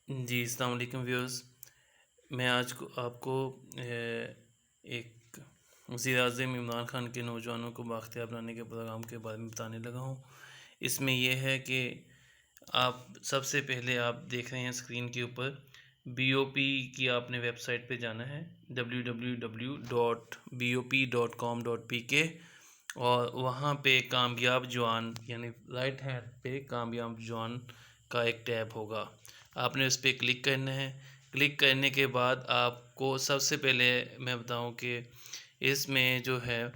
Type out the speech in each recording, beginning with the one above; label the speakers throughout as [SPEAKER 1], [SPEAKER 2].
[SPEAKER 1] जी, अस्सलाम वालेकुम व्यूअर्स। मैं आज को आपको एक वज़ीर-ए-आज़म इमरान खान के नौजवानों को बाख्तियार बनाने के प्रोग्राम के बारे में बताने लगा हूँ। इसमें यह है कि आप सबसे पहले आप देख रहे हैं स्क्रीन के ऊपर बीओपी की आपने वेबसाइट पे जाना है www.bop.com.pk और वहाँ पे कामयाब जवान यानी राइट हैंड पे कामयाब जवान का एक टैब होगा। आपने उस पर क्लिक करना है। क्लिक करने के बाद आपको सबसे पहले मैं बताऊं कि इसमें जो है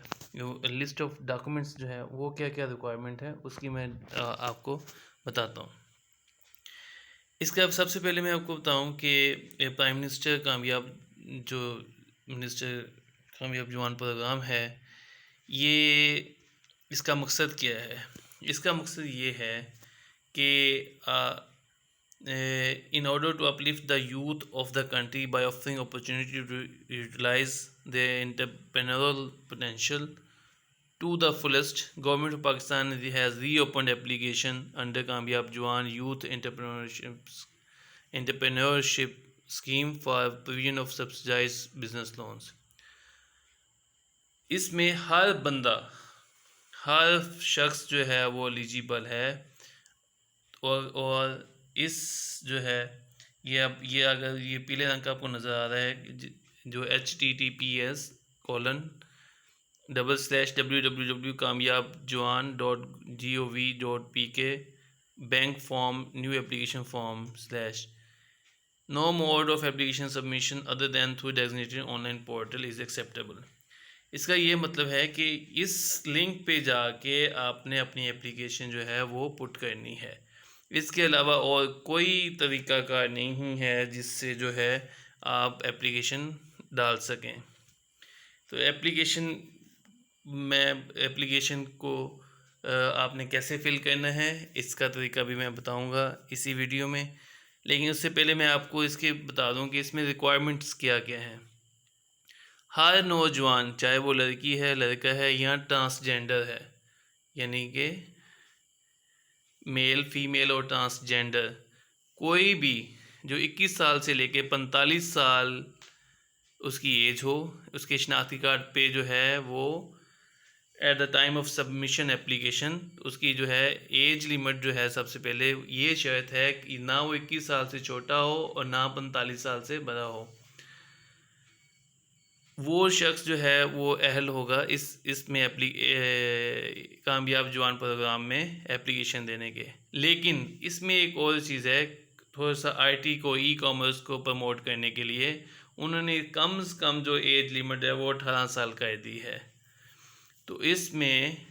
[SPEAKER 1] लिस्ट ऑफ डॉक्यूमेंट्स जो है वो क्या क्या रिक्वायरमेंट है उसकी मैं आपको बताता हूँ। इसका अब सबसे पहले मैं आपको बताऊं कि प्राइम मिनिस्टर कामयाब जो मिनिस्टर कामयाब जवान प्रोग्राम है, ये इसका मकसद क्या है। इसका मकसद ये है कि in order to uplift the youth of the country by offering opportunity to utilize their entrepreneurial potential to the fullest, Government of Pakistan has reopened application under Kamyab Jawan Youth Entrepreneurship Scheme for provision of subsidized business loans. इसमें हर बंदा, हर शख्स जो है वो eligible है और इस जो है ये अब ये अगर ये पीले रंग का आपको नज़र आ रहा है जो https://www Kamyab Jawan .gov.pk bank form new application form slash no mode of application submission other than through designated online portal is acceptable. इसका ये मतलब है कि इस लिंक पे जाके आपने अपनी एप्लीकेशन जो है वो पुट करनी है। इसके अलावा और कोई तरीक़ाकार नहीं है जिससे जो है आप एप्लीकेशन डाल सकें। तो एप्लीकेशन को आपने कैसे फ़िल करना है इसका तरीका भी मैं बताऊंगा इसी वीडियो में। लेकिन उससे पहले मैं आपको इसके बता दूं कि इसमें रिक्वायरमेंट्स क्या क्या हैं। हर नौजवान, चाहे वो लड़की है, लड़का है या ट्रांसजेंडर है, यानी कि मेल, फीमेल और ट्रांसजेंडर, कोई भी जो 21 साल से लेके 45 साल उसकी एज हो, उसके शनाख्ती कार्ड पे जो है वो at the time of submission application उसकी जो है एज लिमिट जो है सबसे पहले ये शर्त है कि ना वो 21 साल से छोटा हो और ना 45 साल से बड़ा हो। वो शख्स जो है वो अहल होगा इसमें कामयाब जवान प्रोग्राम में एप्लीकेशन देने के। लेकिन इसमें एक और चीज़ है, थोड़ा सा आईटी को, ई कॉमर्स को प्रमोट करने के लिए उन्होंने कम से कम जो एज लिमिट है वो 18 साल कर दी है। तो इसमें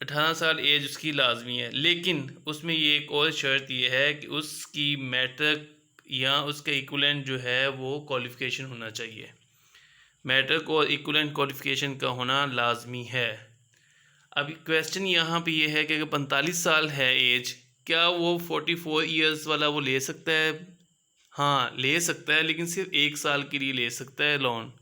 [SPEAKER 1] 18 साल एज उसकी लाजमी है, लेकिन उसमें ये एक और शर्त ये है कि उसकी मैट्रिक या उसका इक्विवेलेंट जो है वो क्वालिफ़िकेशन होना चाहिए। मैट्रिक और इक्विवेलेंट क्वालिफ़िकेशन का होना लाजमी है। अब क्वेश्चन यहाँ पे ये है कि अगर 45 साल है एज, क्या वो 44 ईयर्स वाला वो ले सकता है? हाँ, ले सकता है, लेकिन सिर्फ 1 साल के लिए ले सकता है लोन।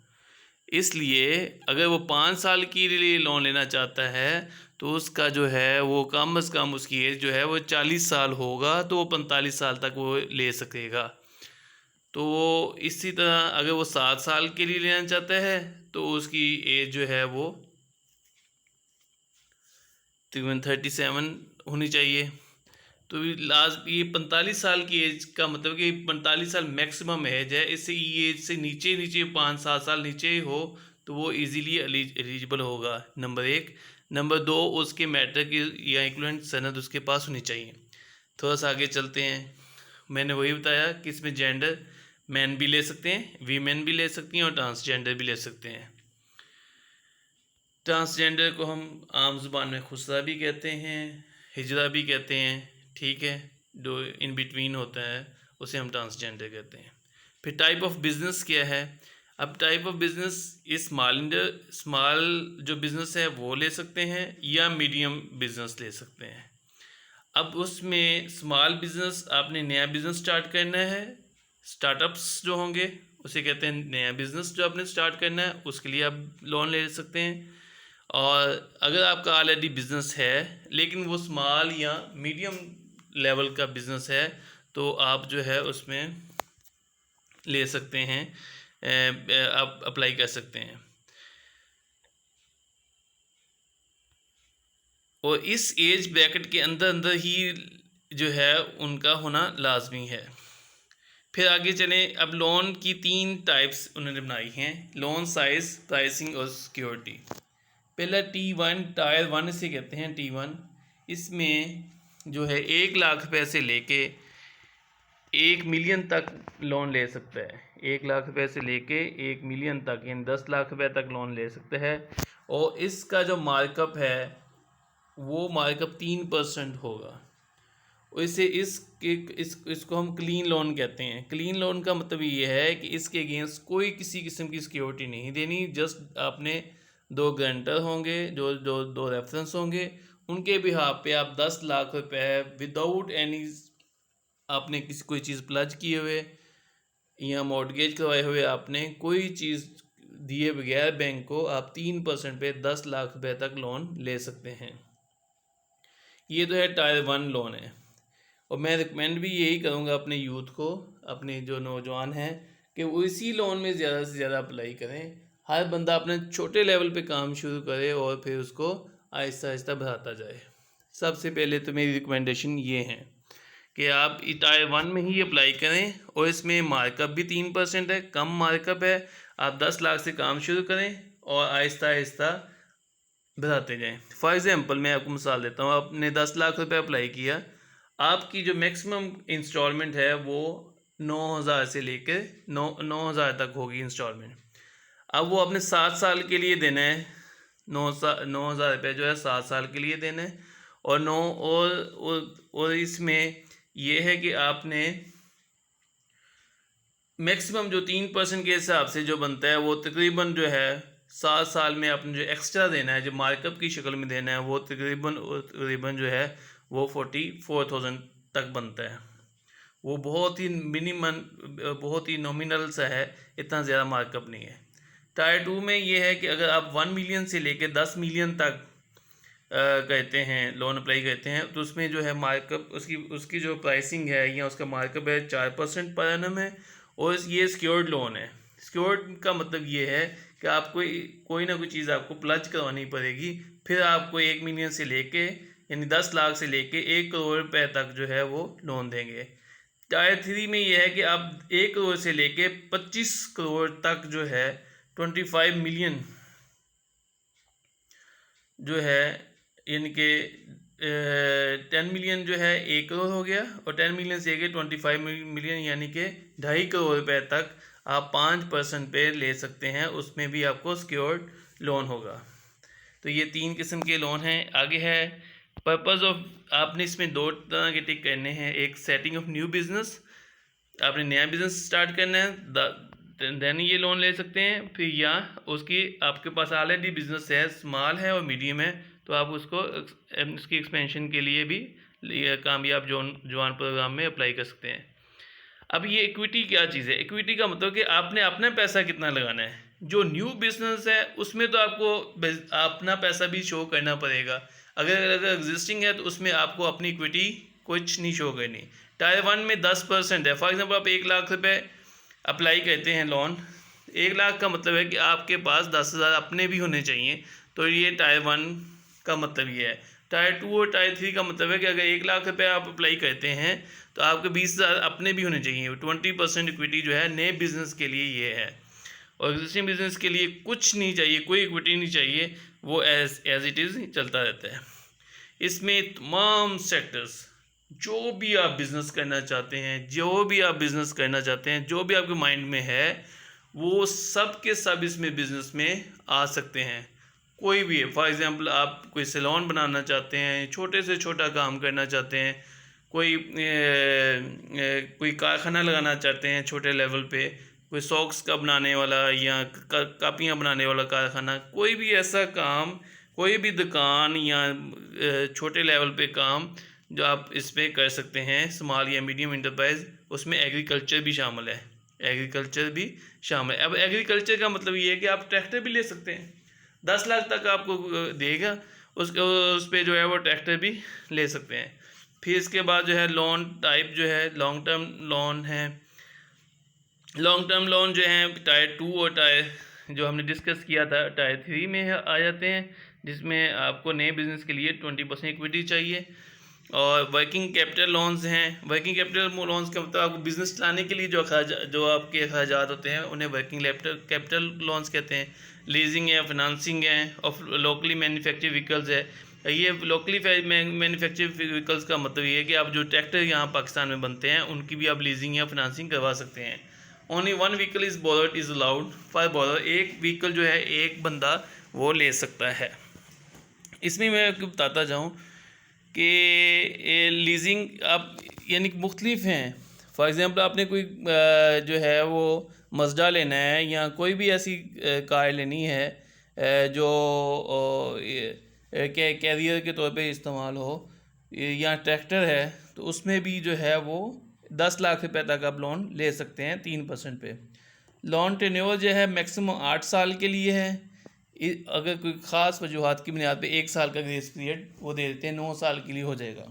[SPEAKER 1] इसलिए अगर वो 5 साल के लिए लोन लेना चाहता है तो उसका जो है वो कम से कम उसकी एज जो है वो 40 साल होगा, तो वो 45 साल तक वो ले सकेगा। तो इसी तरह अगर वो 7 साल के लिए लेना चाहता है तो उसकी एज जो है वो तकरीबन 37 होनी चाहिए। तो लास्ट ये 45 साल की एज का मतलब कि 45 साल मैक्सिमम एज है। इससे ये एज से नीचे नीचे 5-7 साल नीचे हो तो वो इजीली एलिजिबल होगा, नंबर 1। नंबर 2, उसके मैट्रिक या इक्विवेलेंट सनद उसके पास होनी चाहिए। थोड़ा सा आगे चलते हैं। मैंने वही बताया कि इसमें जेंडर मैन भी ले सकते हैं, वीमेन भी ले सकती हैं और ट्रांसजेंडर भी ले सकते हैं। ट्रांसजेंडर को हम आम ज़ुबान में खुसरा भी कहते हैं, हिजरा भी कहते हैं, ठीक है। जो इन बिटवीन होता है उसे हम ट्रांसजेंडर कहते हैं। फिर टाइप ऑफ बिज़नेस क्या है। अब टाइप ऑफ बिज़नेस स्मॉल जो बिज़नेस है वो ले सकते हैं या मीडियम बिज़नेस ले सकते हैं। अब उसमें स्मॉल बिज़नेस, आपने नया बिज़नेस स्टार्ट करना है, स्टार्टअप्स जो होंगे उसे कहते हैं नया बिज़नेस जो आपने स्टार्ट करना है, उसके लिए आप लोन ले सकते हैं। और अगर आपका ऑलरेडी बिज़नेस है लेकिन वो स्मॉल या मीडियम लेवल का बिज़नेस है तो आप जो है उसमें ले सकते हैं, आप अप्लाई कर सकते हैं। और इस एज ब्रैकेट के अंदर अंदर ही जो है उनका होना लाजमी है। फिर आगे चलें, अब लोन की 3 टाइप्स उन्होंने बनाई हैं, लोन साइज़, प्राइसिंग और सिक्योरिटी। पहला T1, टायर 1 से कहते हैं T1। इसमें जो है 1 लाख रुपये से लेके 1 मिलियन तक लोन ले सकता है। 1 लाख रुपये से लेके 1 मिलियन तक, यानी 10 लाख रुपये तक लोन ले सकते हैं। और इसका जो मार्कअप है वो मार्कअप 3% होगा। वैसे इसको हम क्लीन लोन कहते हैं। क्लीन लोन का मतलब ये है कि इसके अगेंस्ट कोई किसी किस्म की सिक्योरिटी नहीं देनी, जस्ट आपने 2 गारंटर होंगे, जो जो 2 रेफरेंस होंगे, उनके बिहाफ पे आप 10 लाख रुपए विदाउट एनी आपने किसी कोई चीज़ प्लज किए हुए या मॉर्टगेज करवाए हुए, आपने कोई चीज़ दिए बगैर बैंक को, आप 3% पे 10 लाख रुपए तक लोन ले सकते हैं। ये तो है टायर 1 लोन है। और मैं रिकमेंड भी यही करूँगा अपने यूथ को, अपने जो नौजवान हैं, कि वो इसी लोन में ज़्यादा से ज़्यादा अप्लाई करें। हर बंदा अपने छोटे लेवल पे काम शुरू करे और फिर उसको आहिस्ता आहिस्ता बढ़ाता जाए। सबसे पहले तो मेरी रिकमेंडेशन ये है कि आप टायर 1 में ही अप्लाई करें, और इसमें मार्कअप भी 3% है, कम मार्कअप है। आप 10 लाख से काम शुरू करें और आहिस्ता आहिस्ता बढ़ाते जाएँ। फॉर एग्ज़ाम्पल मैं आपको मिसाल देता हूँ, आपने 10 लाख रुपये अप्लाई किया, आपकी जो मैक्सिमम इंस्टॉलमेंट है वो 9,000 से लेकर 9,000 तक होगी इंस्टॉलमेंट। अब वो आपने 7 साल के लिए देना है, 9,000 रुपये जो है 7 साल के लिए देना है। और और इसमें ये है कि आपने मैक्सिमम जो 3% के हिसाब से जो बनता है वो तकरीबन जो है 7 साल में आपने जो एक्स्ट्रा देना है, जो मार्कअप की शक्ल में देना है, वो तकरीबन जो है वो 44,000 तक बनता है। वो बहुत ही मिनिमम, बहुत ही नॉमिनल सा है, इतना ज़्यादा मार्कअप नहीं है। टायर 2 में ये है कि अगर आप 1 मिलियन से लेकर 10 मिलियन तक कहते हैं लोन अप्लाई करते हैं, तो उसमें जो है मार्कअप, उसकी जो प्राइसिंग है या उसका मार्कअप है 4% पर एनम है। और ये सिक्योर्ड लोन है। सिक्योर्ड का मतलब ये है कि आपको कोई ना कोई चीज़ आपको प्लज करवानी पड़ेगी, फिर आपको 1 मिलियन से लेके, यानी 10 लाख से लेके 1 करोड़ रुपए तक जो है वो लोन देंगे। टायर 3 में ये है कि आप 1 करोड़ से लेके 25 करोड़ तक जो है 25 मिलियन जो है, यानी कि 10 मिलियन जो है 1 करोड़ हो गया, और 10 मिलियन से 25 मिलियन यानी कि 2.5 करोड़ रुपए तक आप 5% पे ले सकते हैं। उसमें भी आपको सिक्योर्ड लोन होगा। तो ये 3 किस्म के लोन हैं। आगे है पर्पज़ ऑफ, आपने इसमें 2 तरह के टिक करने हैं। एक सेटिंग ऑफ न्यू बिज़नेस, आपने नया बिज़नेस स्टार्ट करना है, देन ये लोन ले सकते हैं। फिर या उसकी आपके पास ऑलरेडी बिज़नेस है, स्मॉल है और मीडियम है, तो आप उसको उसकी एक्सपेंशन के लिए भी कामयाब जवान प्रोग्राम में अप्लाई कर सकते हैं। अब ये इक्विटी क्या चीज़ है? इक्विटी का मतलब कि आपने अपना पैसा कितना लगाना है। जो न्यू बिजनेस है उसमें तो आपको अपना पैसा भी शो करना पड़ेगा। अगर एग्जिस्टिंग है तो उसमें आपको अपनी इक्विटी कुछ नहीं शो करनी। टायर 1 में 10% है। फॉर एग्जांपल आप 1 लाख रुपए अप्लाई करते हैं लोन, 1 लाख का मतलब है कि आपके पास 10,000 अपने भी होने चाहिए। तो ये टायर 1 का मतलब ये है। टायर 2 और टायर 3 का मतलब है कि अगर 1 लाख रुपये आप अप्लाई करते हैं तो आपके 20,000 अपने भी होने चाहिए। 20% इक्विटी जो है नए बिज़नेस के लिए ये है, और एग्जिस्टिंग बिज़नेस के लिए कुछ नहीं चाहिए, कोई इक्विटी नहीं चाहिए, वो एज इट इज़ चलता रहता है। इसमें तमाम सेक्टर्स, जो भी आप बिज़नेस करना चाहते हैं, जो भी आपके माइंड में है, वो सब के सब इसमें बिज़नेस में आ सकते हैं। कोई भी है। फॉर एग्ज़ाम्पल आप कोई सैलून बनाना चाहते हैं, छोटे से छोटा काम करना चाहते हैं, कोई कारखाना लगाना चाहते हैं छोटे लेवल पे, कोई सॉक्स का बनाने वाला या कापियाँ बनाने वाला कारखाना, कोई भी ऐसा काम, कोई भी दुकान या छोटे लेवल पे काम जो आप इस पर कर सकते हैं, स्मॉल या मीडियम इंटरप्राइज। उसमें एग्रीकल्चर भी शामिल है। अब एग्रीकल्चर का मतलब ये है कि आप ट्रैक्टर भी ले सकते हैं, 10 लाख तक आपको देगा, उस पर जो है वो ट्रैक्टर भी ले सकते हैं। फिर इसके बाद जो है लोन टाइप जो है लॉन्ग टर्म लोन है। लॉन्ग टर्म लोन जो है टायर 2 और टायर जो हमने डिस्कस किया था टायर 3 में आ जाते हैं, जिसमें आपको नए बिज़नेस के लिए 20% इक्विटी चाहिए। और वर्किंग कैपिटल लोन्स हैं। वर्किंग कैपिटल लोन्स का मतलब आपको बिज़नेस चलाने के लिए जो आपके अखराजात होते हैं उन्हें वर्किंग कैपिटल लोन्स कहते हैं। लीजिंग है, फाइनेंसिंग है और लोकली मैन्युफैक्चर्ड व्हीकल्स है। ये लोकली मैन्युफैक्चर्ड व्हीकल्स का मतलब ये है कि आप जो ट्रैक्टर यहाँ पाकिस्तान में बनते हैं उनकी भी आप लीजिंग या फाइनेंसिंग करवा सकते हैं। Only one vehicle is borrowed is allowed for borrowed. एक व्हीकल जो है एक बंदा वो ले सकता है। इसमें मैं आपको बताता जाऊँ कि लीजिंग आप यानी मुख्तलिफ हैं। फॉर एग्ज़ाम्पल आपने कोई जो है वो मज़दा लेना है या कोई भी ऐसी कार लेनी है जो कैरियर के तौर पे इस्तेमाल हो, या ट्रैक्टर है, तो उसमें भी जो है वो 10 लाख रुपए तक आप लोन ले सकते हैं 3% पे। लोन टेन्योर जो है मैक्सिमम 8 साल के लिए है। अगर कोई ख़ास वजूहात की बुनियाद पे 1 साल का ग्रेस पीरियड वो दे देते हैं, 9 साल के लिए हो जाएगा।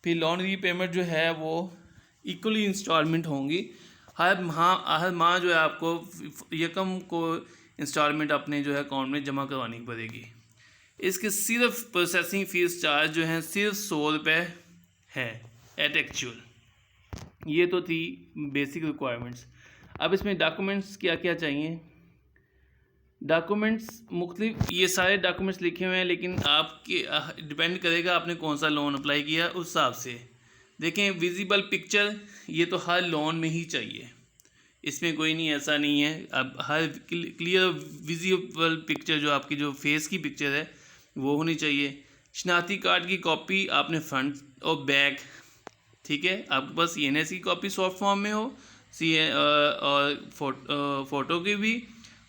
[SPEAKER 1] फिर लोन रीपेमेंट जो है वो इक्वली इंस्टॉलमेंट होंगी। हर माह जो है आपको यकम को इंस्टॉलमेंट अपने जो है अकाउंट में जमा करवानी पड़ेगी। इसके सिर्फ प्रोसेसिंग फ़ीस चार्ज जो है सिर्फ 100 रुपये है एट एक्चुअल। ये तो थी बेसिक रिक्वायरमेंट्स। अब इसमें डॉक्यूमेंट्स क्या क्या चाहिए। डॉक्यूमेंट्स मुख्तलिफ ये सारे डॉक्यूमेंट्स लिखे हुए हैं, लेकिन आपके डिपेंड करेगा आपने कौन सा लोन अप्लाई किया उस हिसाब से। देखें विजिबल पिक्चर ये तो हर लोन में ही चाहिए, इसमें कोई नहीं ऐसा नहीं है। अब हर क्लियर विजिबल पिक्चर जो आपकी जो फेस की पिक्चर है वो होनी चाहिए। शनाख्ती कार्ड की कॉपी आपने फ्रंट और बैक, ठीक है, आपके पास CNS की कॉपी सॉफ्ट फॉर्म में हो, और फ़ोटो की भी,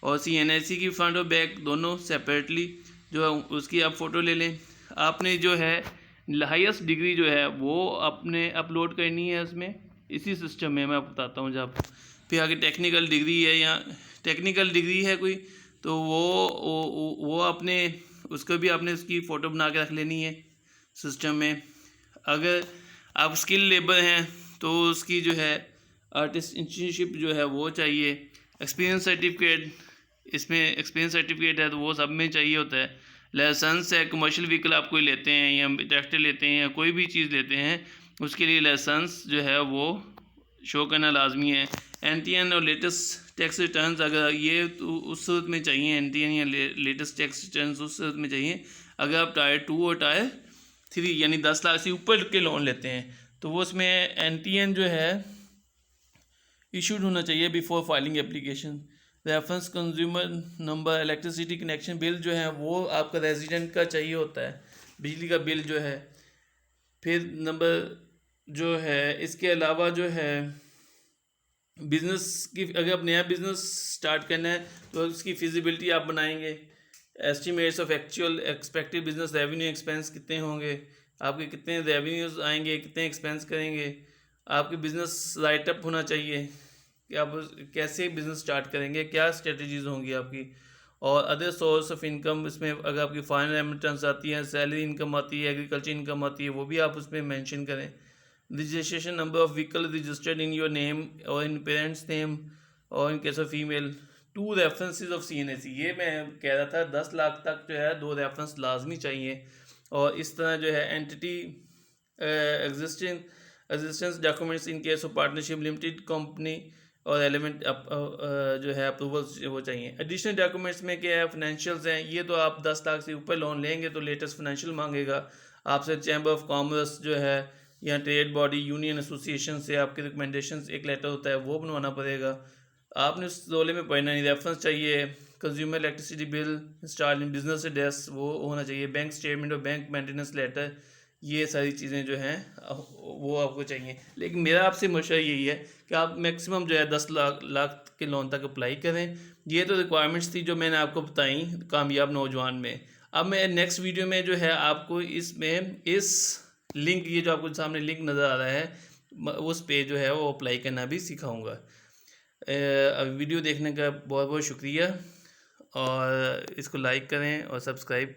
[SPEAKER 1] और CNSC की फ्रंट और बैक दोनों सेपरेटली जो है उसकी आप फ़ोटो ले लें। आपने जो है हाईएस्ट डिग्री जो है वो अपने अपलोड करनी है इसमें, इसी सिस्टम में मैं आपको बताता हूँ। जब फिर आगे टेक्निकल डिग्री है या टेक्निकल डिग्री है कोई, तो वो अपने उसको भी आपने उसकी फ़ोटो बना के रख लेनी है सिस्टम में। अगर आप स्किल लेबर हैं तो उसकी जो है आर्टिस्ट इंटर्नशिप जो है वो चाहिए। एक्सपीरियंस सर्टिफिकेट, इसमें एक्सपीरियंस सर्टिफिकेट है तो वो सब में चाहिए होता है। लाइसेंस है, कमर्शियल व्हीकल आप कोई लेते हैं या ट्रैक्टर लेते हैं या कोई भी चीज़ लेते हैं उसके लिए लाइसेंस जो है वो शो करना लाजमी है। NTN और लेटेस्ट टैक्स रिटर्न्स अगर ये तो उस सूरत में चाहिए, NTN या लेटेस्ट टैक्स रिटर्न्स उस सूरत में चाहिए। अगर आप टायर 2 और टायर 3 यानी 10 लाख से ऊपर के लोन लेते हैं तो वो उसमें NTN जो है इशूड होना चाहिए before filing application. Reference consumer number, electricity connection bill जो है वो आपका रेजिडेंट का चाहिए होता है, बिजली का बिल जो है। फिर नंबर जो है इसके अलावा जो है बिज़नेस की, अगर आप नया बिज़नेस स्टार्ट करना है तो उसकी फिजिबिलिटी आप बनाएंगे। Estimates of actual expected business revenue expense कितने होंगे, आपके कितने रेवेन्यूज़ आएंगे, कितने एक्सपेंस करेंगे। आपके बिज़नेस राइटअप होना चाहिए कि आप कैसे बिज़नेस स्टार्ट करेंगे, क्या स्ट्रेटजीज़ होंगी आपकी। और अदर सोर्स ऑफ इनकम, इसमें अगर आपकी फॉरेन रेमिटेंस आती है, सैलरी इनकम आती है, एग्रीकल्चर इनकम आती है, वो भी आप उसमें मेंशन करें। Registration number of vehicle registered in your name और इन पेरेंट्स नेम और in case of female. 2 references of CNSC, ये मैं कह रहा था 10 लाख तक जो है 2 रेफरेंस लाजमी चाहिए। और इस तरह जो है entity existence documents in case of partnership, limited company और एलिमेंट जो है अप्रूवल्स वो चाहिए। एडिशनल डॉक्यूमेंट्स में क्या है, फाइनेंशियल्स हैं। ये तो आप 10 लाख से ऊपर लोन लेंगे तो लेटेस्ट फाइनेंशियल मांगेगा आपसे। चैम्बर ऑफ कॉमर्स जो है या ट्रेड बॉडी, यूनियन, एसोसिएशन से आपके रिकमेंडेशन एक लेटर होता है वो बनवाना पड़ेगा। आपने उस रोले में पढ़ना नहीं। रेफरेंस चाहिए, consumer electricity bill, install in business address वो होना चाहिए, बैंक स्टेटमेंट और बैंक मेंटेनेंस लेटर, ये सारी चीज़ें जो हैं वो आपको चाहिए। लेकिन मेरा आपसे मशवरा यही है कि आप मैक्सिमम जो है 10 लाख के लोन तक अप्लाई करें। ये तो रिक्वायरमेंट्स थी जो मैंने आपको बताई कामयाब नौजवान में। अब मैं नेक्स्ट वीडियो में जो है आपको इसमें इस लिंक, ये जो आपको सामने लिंक नज़र आ रहा है उस पे जो है वो अप्लाई करना भी सिखाऊंगा। वीडियो देखने का बहुत बहुत शुक्रिया और इसको लाइक करें और सब्सक्राइब